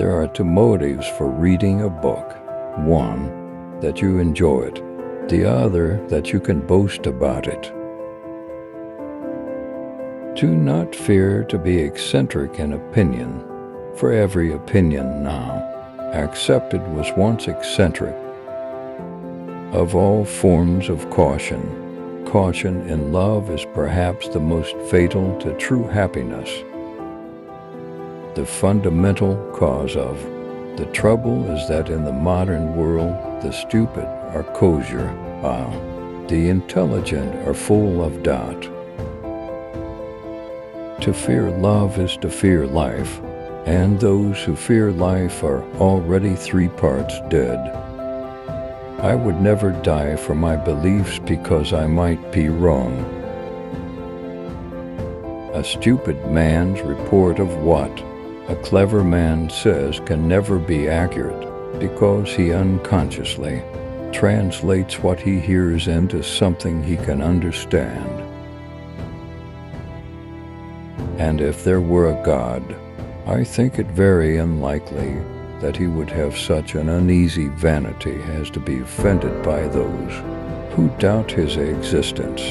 There are two motives for reading a book. One, that you enjoy it. The other, that you can boast about it. Do not fear to be eccentric in opinion, for every opinion now accepted was once eccentric. Of all forms of caution, caution in love is perhaps the most fatal to true happiness. The fundamental cause of the trouble is that in the modern world the stupid are kosher, while the intelligent are full of doubt. To fear love is to fear life, and those who fear life are already 3 parts dead. I would never die for my beliefs because I might be wrong. A stupid man's report of what a clever man says can never be accurate because he unconsciously translates what he hears into something he can understand. And if there were a God, I think it very unlikely that he would have such an uneasy vanity as to be offended by those who doubt his existence.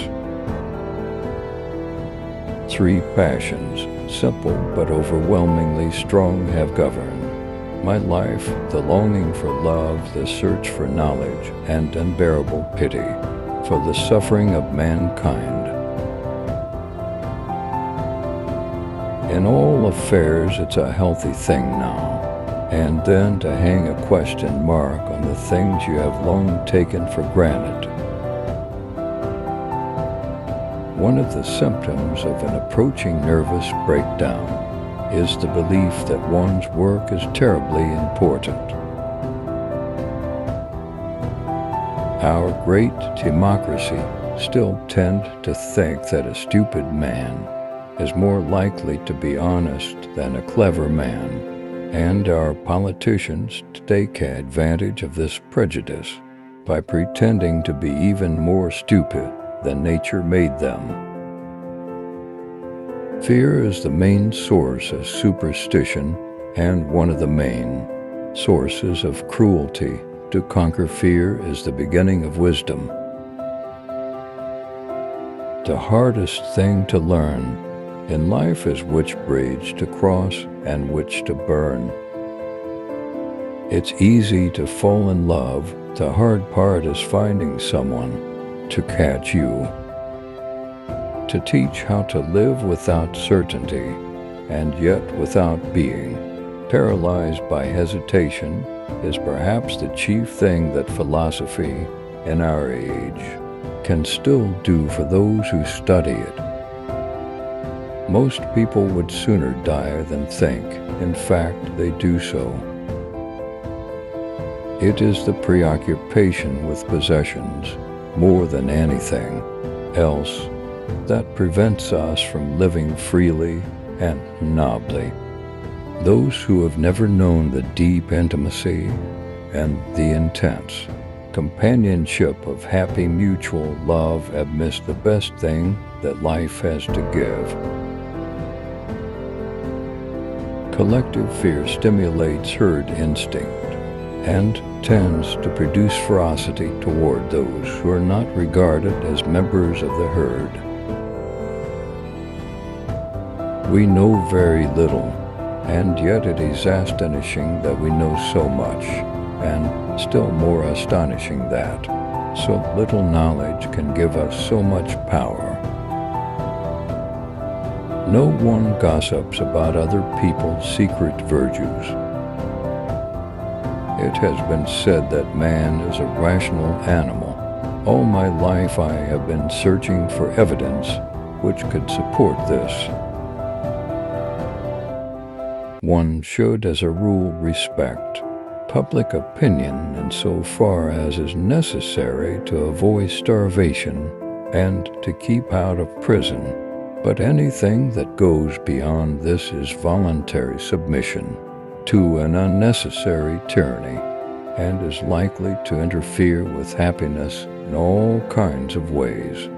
3 passions, simple but overwhelmingly strong, have governed my life: the longing for love, the search for knowledge, and unbearable pity for the suffering of mankind. In all affairs, it's a healthy thing now and then to hang a question mark on the things you have long taken for granted. One of the symptoms of an approaching nervous breakdown is the belief that one's work is terribly important. Our great democracy still tend to think that a stupid man is more likely to be honest than a clever man, and our politicians take advantage of this prejudice by pretending to be even more stupid than nature made them. Fear is the main source of superstition and one of the main sources of cruelty. To conquer fear is the beginning of wisdom. The hardest thing to learn in life is which bridge to cross and which to burn. It's easy to fall in love. The hard part is finding someone to catch you. To teach how to live without certainty and yet without being paralyzed by hesitation is perhaps the chief thing that philosophy in our age can still do for those who study it. Most people would sooner die than think. In fact, they do so. It is the preoccupation with possessions, more than anything else, that prevents us from living freely and nobly. Those who have never known the deep intimacy and the intense companionship of happy mutual love have missed the best thing that life has to give. Collective fear stimulates herd instinct and tends to produce ferocity toward those who are not regarded as members of the herd. We know very little, and yet it is astonishing that we know so much, and still more astonishing that so little knowledge can give us so much power. No one gossips about other people's secret virtues. It has been said that man is a rational animal. All my life I have been searching for evidence which could support this. One should, as a rule, respect public opinion insofar as is necessary to avoid starvation and to keep out of prison. But anything that goes beyond this is voluntary submission to an unnecessary tyranny and is likely to interfere with happiness in all kinds of ways.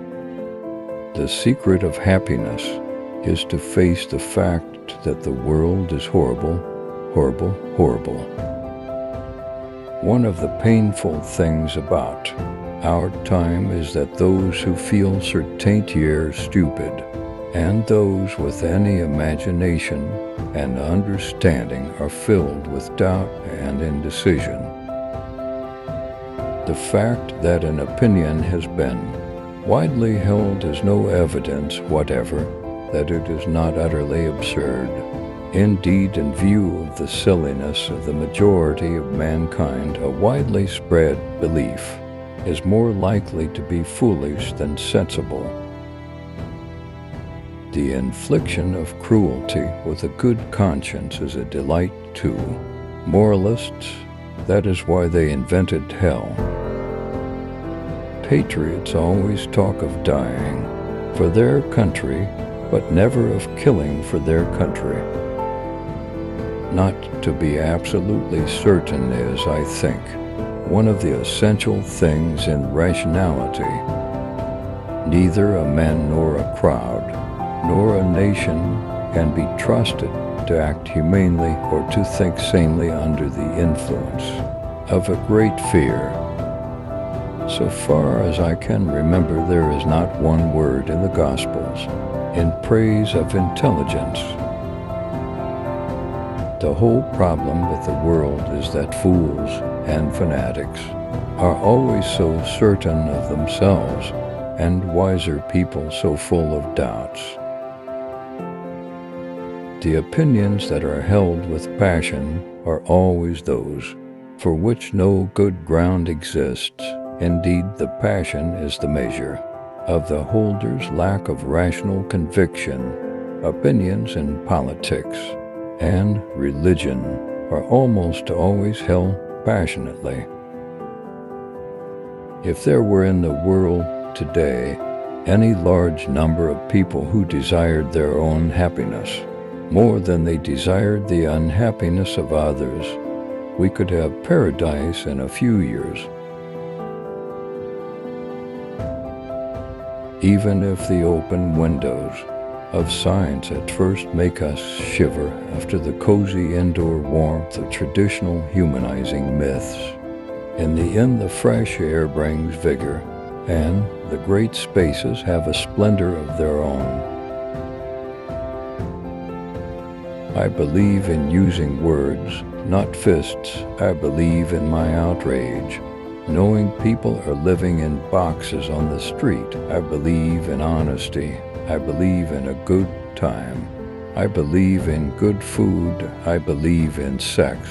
The secret of happiness is to face the fact that the world is horrible horrible, horrible. One of the painful things about our time is that those who feel certainty are stupid, and those with any imagination and understanding are filled with doubt and indecision. The fact that an opinion has been widely held is no evidence whatever that it is not utterly absurd. Indeed, in view of the silliness of the majority of mankind, a widely spread belief is more likely to be foolish than sensible. The infliction of cruelty with a good conscience is a delight to moralists. That is why they invented hell. Patriots always talk of dying for their country, but never of killing for their country. Not to be absolutely certain is, I think, one of the essential things in rationality. Neither a man nor a crowd, nor a nation can be trusted to act humanely or to think sanely under the influence of a great fear. So far as I can remember, there is not one word in the Gospels in praise of intelligence. The whole problem with the world is that fools and fanatics are always so certain of themselves, and wiser people so full of doubts. The opinions that are held with passion are always those for which no good ground exists. Indeed, the passion is the measure of the holder's lack of rational conviction. Opinions in politics and religion are almost always held passionately. If there were in the world today any large number of people who desired their own happiness more than they desired the unhappiness of others, we could have paradise in a few years. Even if the open windows of science at first make us shiver after the cozy indoor warmth of traditional humanizing myths, in the end the fresh air brings vigor, and the great spaces have a splendor of their own. I believe in using words, not fists. I believe in my outrage. Knowing people are living in boxes on the street. I believe in honesty. I believe in a good time. I believe in good food. I believe in sex.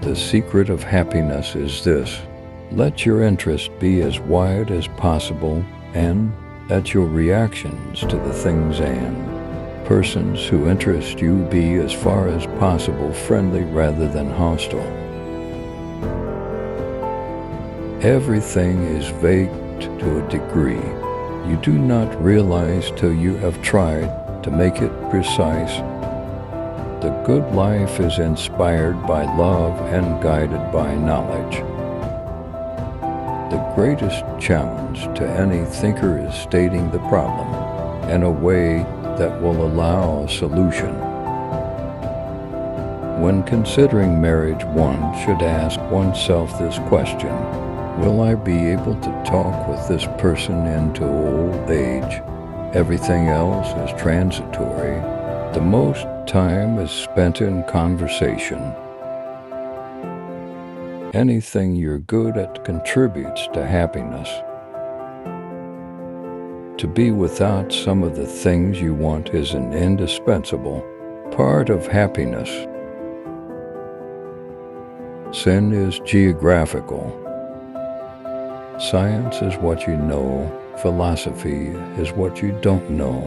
The secret of happiness is this: let your interest be as wide as possible, and let your reactions to the things and persons who interest you be as far as possible friendly rather than hostile. Everything is vague to a degree. You do not realize till you have tried to make it precise. The good life is inspired by love and guided by knowledge. The greatest challenge to any thinker is stating the problem in a way that will allow a solution. When considering marriage, one should ask oneself this question: will I be able to talk with this person into old age? Everything else is transitory. The most time is spent in conversation. Anything you're good at contributes to happiness. To be without some of the things you want is an indispensable part of happiness. Sin is geographical. Science is what you know. Philosophy is what you don't know.